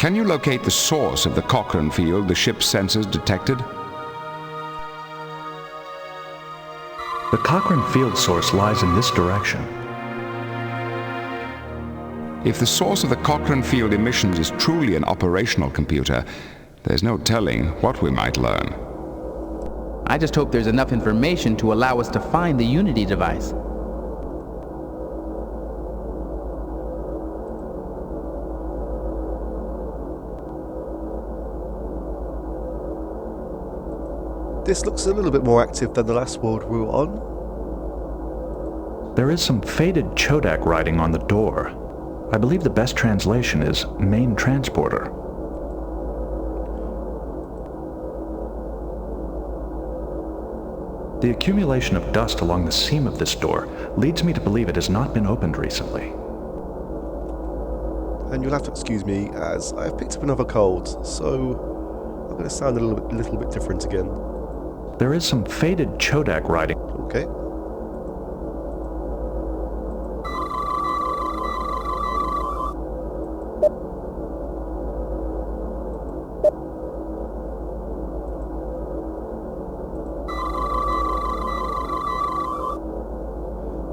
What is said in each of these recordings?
Can you locate the source of the Cochrane field the ship's sensors detected? The Cochrane field source lies in this direction. If the source of the Cochrane field emissions is truly an operational computer, there's no telling what we might learn. I just hope there's enough information to allow us to find the Unity device. This looks a little bit more active than the last world we were on. There is some faded Chodak writing on the door. I believe the best translation is main transporter. The accumulation of dust along the seam of this door leads me to believe it has not been opened recently. And you'll have to excuse me as I've picked up another cold, so I'm going to sound a little bit different again. There is some faded Chodak writing. Okay.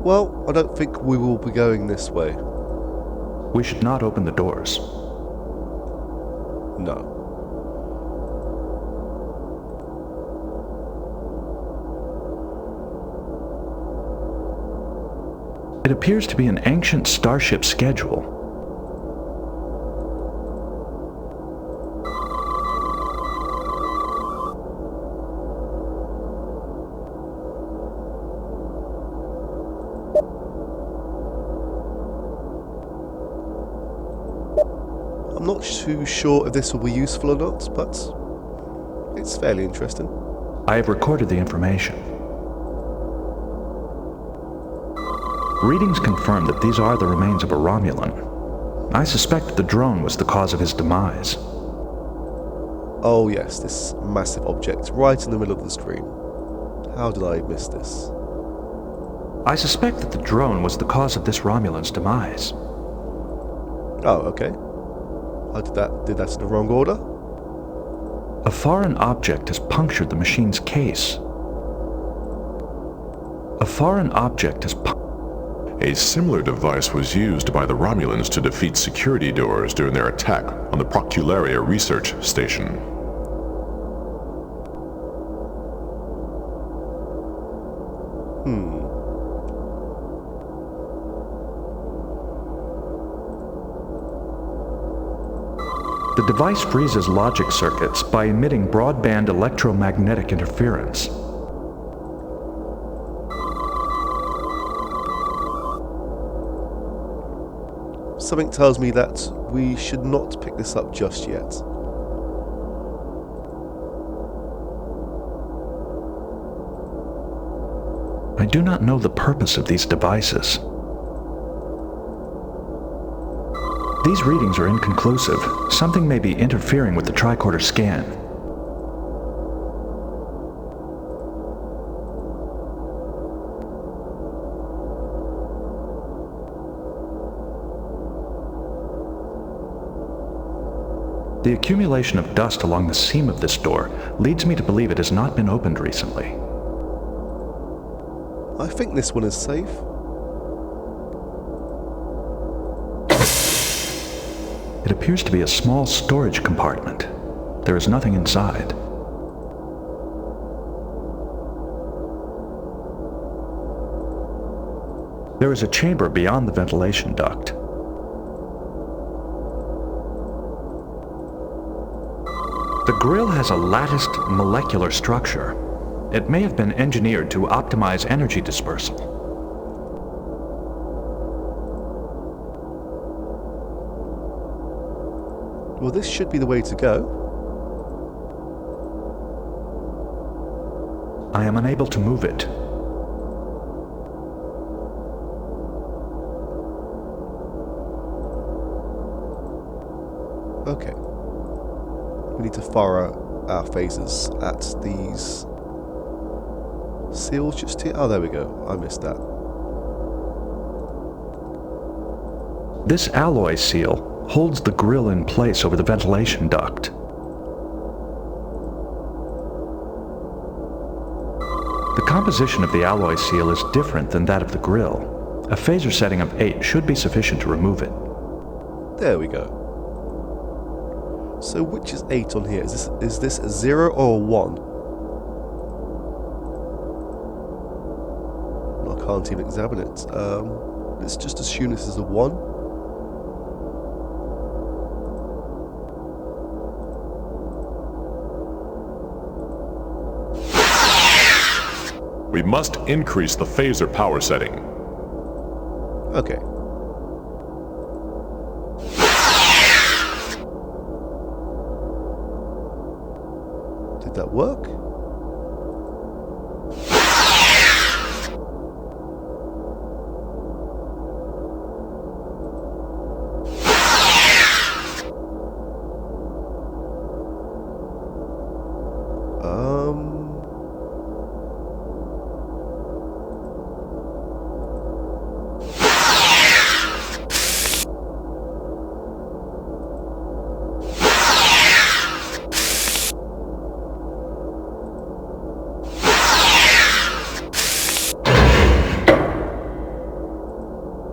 Well, I don't think we will be going this way. We should not open the doors. No. It appears to be an ancient starship schedule. I'm not too sure if this will be useful or not, but it's fairly interesting. I have recorded the information. Readings confirm that these are the remains of a Romulan. I suspect the drone was the cause of his demise. Oh yes, this massive object right in the middle of the screen. How did I miss this? I suspect that the drone was the cause of this Romulan's demise. Oh, okay. I did that in the wrong order? A foreign object has punctured the machine's case. A foreign object has A similar device was used by the Romulans to defeat security doors during their attack on the Procularia research station. The device freezes logic circuits by emitting broadband electromagnetic interference. Something tells me that we should not pick this up just yet. I do not know the purpose of these devices. These readings are inconclusive. Something may be interfering with the tricorder scan. The accumulation of dust along the seam of this door leads me to believe it has not been opened recently. I think this one is safe. It appears to be a small storage compartment. There is nothing inside. There is a chamber beyond the ventilation duct. The grill has a latticed molecular structure. It may have been engineered to optimize energy dispersal. Well, this should be the way to go. I am unable to move it. Okay. We need to fire our phasers at these seals just here. Oh, there we go. I missed that. This alloy seal holds the grill in place over the ventilation duct. The composition of the alloy seal is different than that of the grill. A phaser setting of 8 should be sufficient to remove it. There we go. So which is 8 on here? Is this a 0 or a 1? I can't even examine it. Let's just assume this is a 1. We must increase the phaser power setting. Okay. Did that work?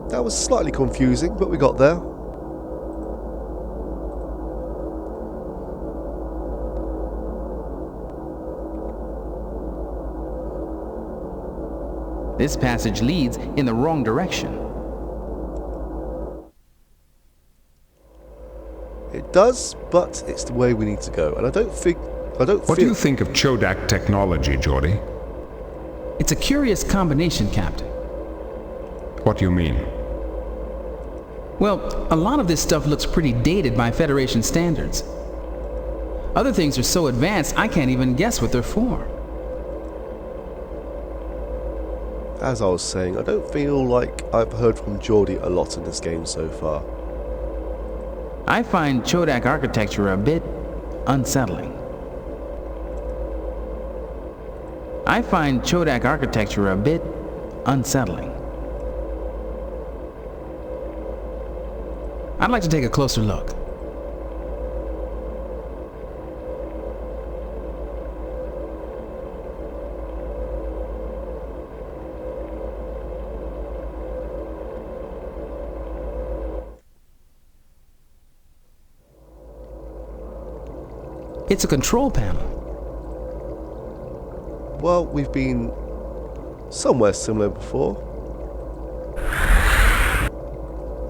That was slightly confusing, but we got there. This passage leads in the wrong direction. It does, but it's the way we need to go. And I don't feel... What do you think of Chodak technology, Geordie? It's a curious combination, Captain. What do you mean? Well, a lot of this stuff looks pretty dated by Federation standards. Other things are so advanced, I can't even guess what they're for. As I was saying, I don't feel like I've heard from Geordie a lot in this game so far. I find Chodak architecture a bit unsettling. I'd like to take a closer look. It's a control panel. Well, we've been somewhere similar before.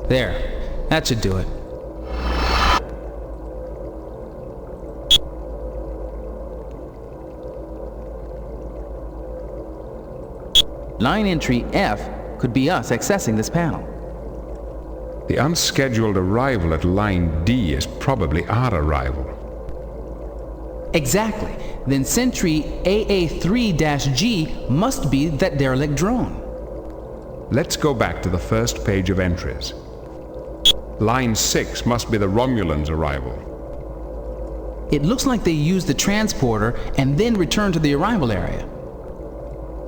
There. That should do it. Line entry F could be us accessing this panel. The unscheduled arrival at line D is probably our arrival. Exactly. Then Sentry AA3-G must be that derelict drone. Let's go back to the first page of entries. Line 6 must be the Romulans' arrival. It looks like they used the transporter and then returned to the arrival area.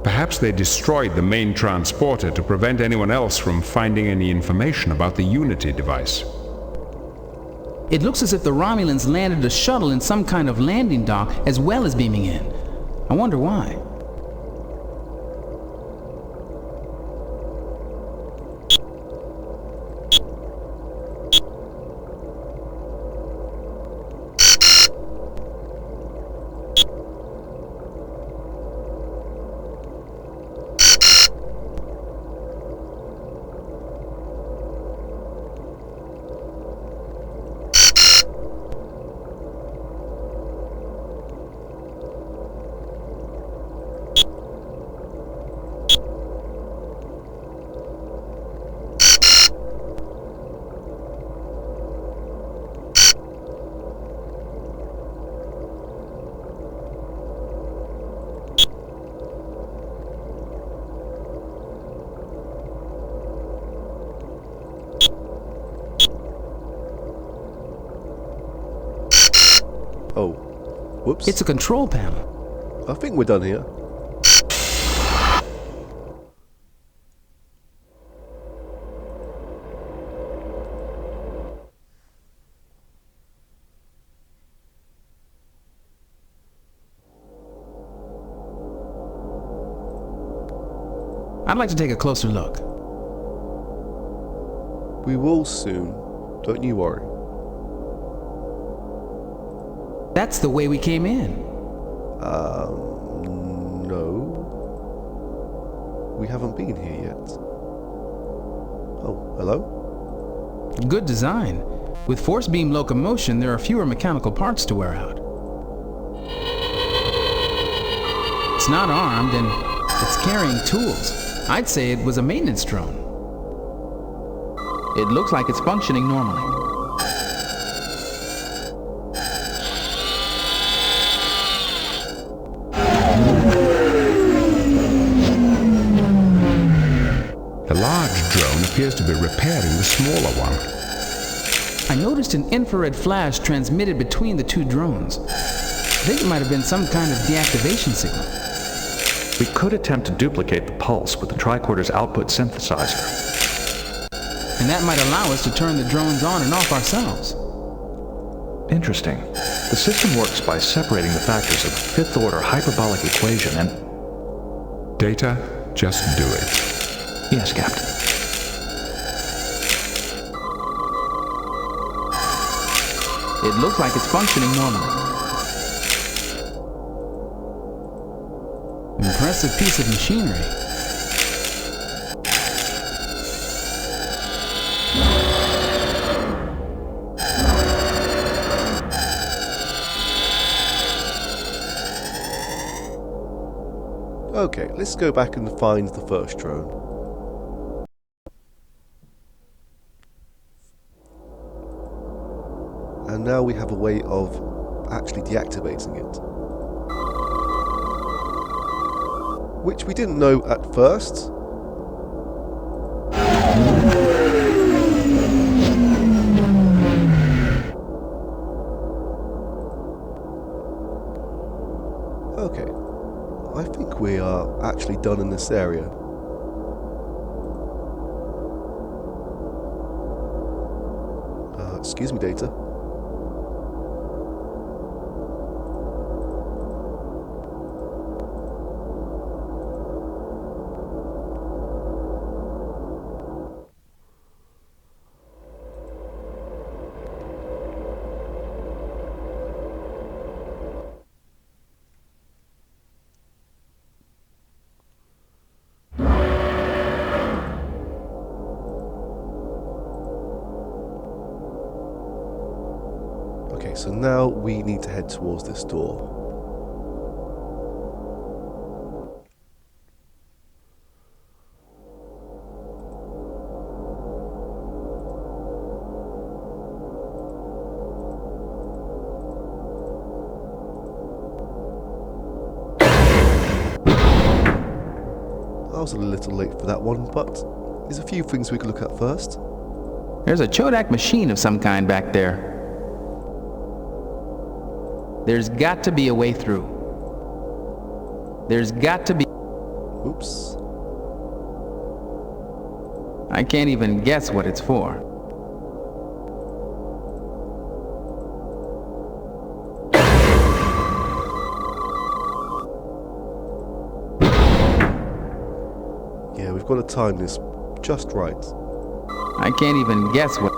Perhaps they destroyed the main transporter to prevent anyone else from finding any information about the Unity device. It looks as if the Romulans landed a shuttle in some kind of landing dock as well as beaming in. I wonder why. Oh, whoops. It's a control panel. I think we're done here. I'd like to take a closer look. We will soon. Don't you worry. That's the way we came in. No. We haven't been here yet. Oh, hello? Good design. With force beam locomotion, there are fewer mechanical parts to wear out. It's not armed and it's carrying tools. I'd say it was a maintenance drone. It looks like it's functioning normally. The large drone appears to be repairing the smaller one. I noticed an infrared flash transmitted between the two drones. I think it might have been some kind of deactivation signal. We could attempt to duplicate the pulse with the tricorder's output synthesizer. And that might allow us to turn the drones on and off ourselves. Interesting. The system works by separating the factors of the fifth-order hyperbolic equation and... Data, just do it. Yes, Captain. It looks like it's functioning normally. Impressive piece of machinery. Okay, let's go back and find the first drone. And now we have a way of actually deactivating it. Which we didn't know at first. Okay, I think we are actually done in this area. Excuse me, Data. Okay, so now we need to head towards this door. I was a little late for that one, but there's a few things we could look at first. There's a Chodak machine of some kind back there. There's got to be a way through. There's got to be... Oops. I can't even guess what it's for. Yeah, we've got to time this just right. I can't even guess what...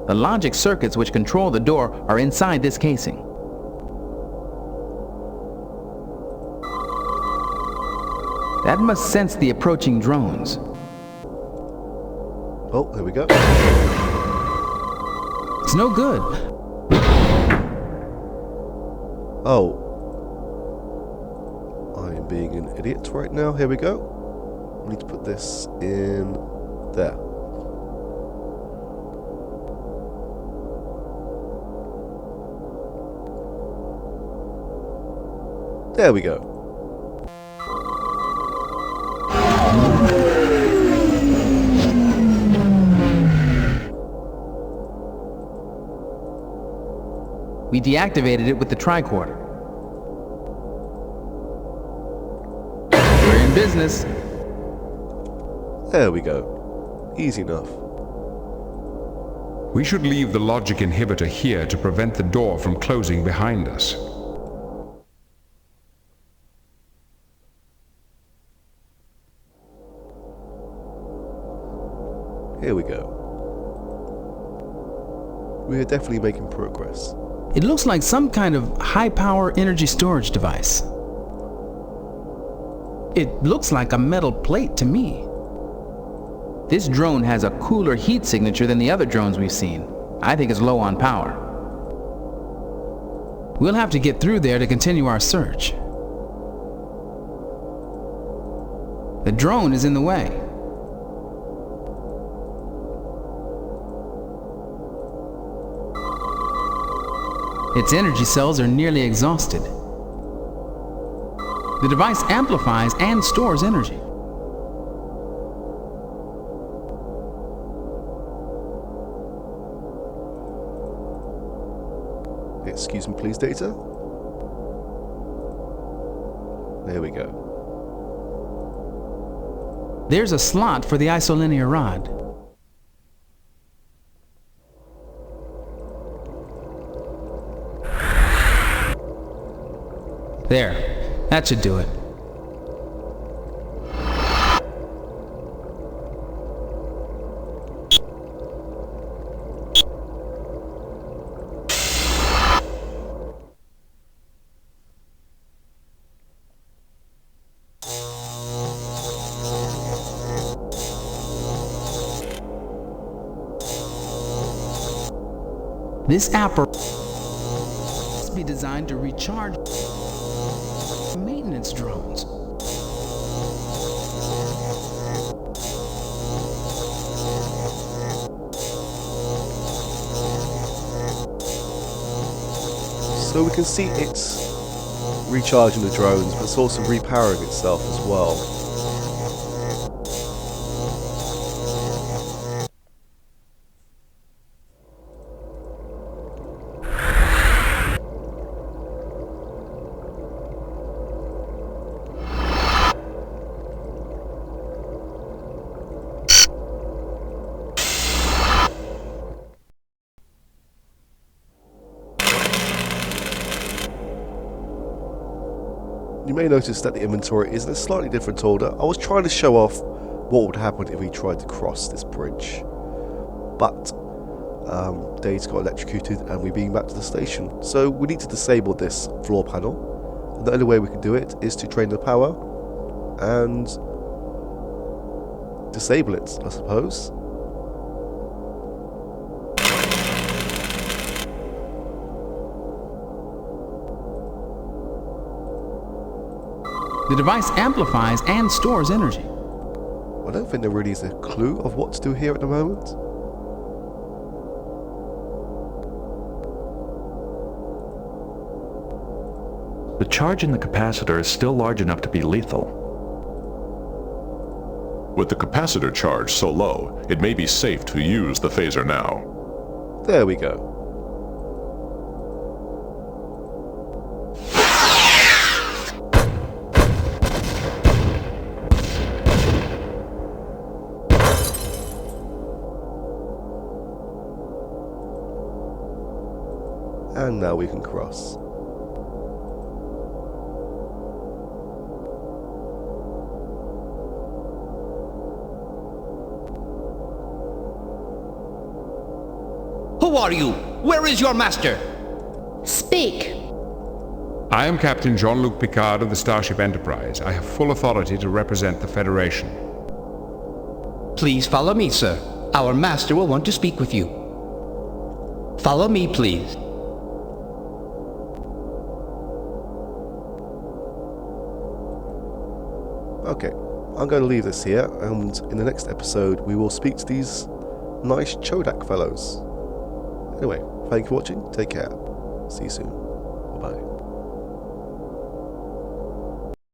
The logic circuits which control the door are inside this casing. That must sense the approaching drones. Oh, there we go. It's no good. Oh. I am being an idiot right now. Here we go. We need to put this in there. There we go. We deactivated it with the tricorder. We're in business. There we go. Easy enough. We should leave the logic inhibitor here to prevent the door from closing behind us. Here we go. We are definitely making progress. It looks like some kind of high-power energy storage device. It looks like a metal plate to me. This drone has a cooler heat signature than the other drones we've seen. I think it's low on power. We'll have to get through there to continue our search. The drone is in the way. Its energy cells are nearly exhausted. The device amplifies and stores energy. Excuse me, please, Data. There we go. There's a slot for the isolinear rod. There. That should do it. This apparatus must be designed to recharge maintenance drones. So we can see it's recharging the drones, but it's also repowering itself as well. You may notice that the inventory is in a slightly different order. I was trying to show off what would happen if we tried to cross this bridge. But Dave's got electrocuted and we're being back to the station. So we need to disable this floor panel. And the only way we can do it is to drain the power and disable it, I suppose. The device amplifies and stores energy. I don't think there really is a clue of what to do here at the moment. The charge in the capacitor is still large enough to be lethal. With the capacitor charge so low, it may be safe to use the phaser now. There we go. And now we can cross. Who are you? Where is your master? Speak. I am Captain Jean-Luc Picard of the Starship Enterprise. I have full authority to represent the Federation. Please follow me, sir. Our master will want to speak with you. Follow me, please. Okay, I'm going to leave this here, and in the next episode we will speak to these nice Chodak fellows. Anyway, thank you for watching, take care, see you soon, bye bye.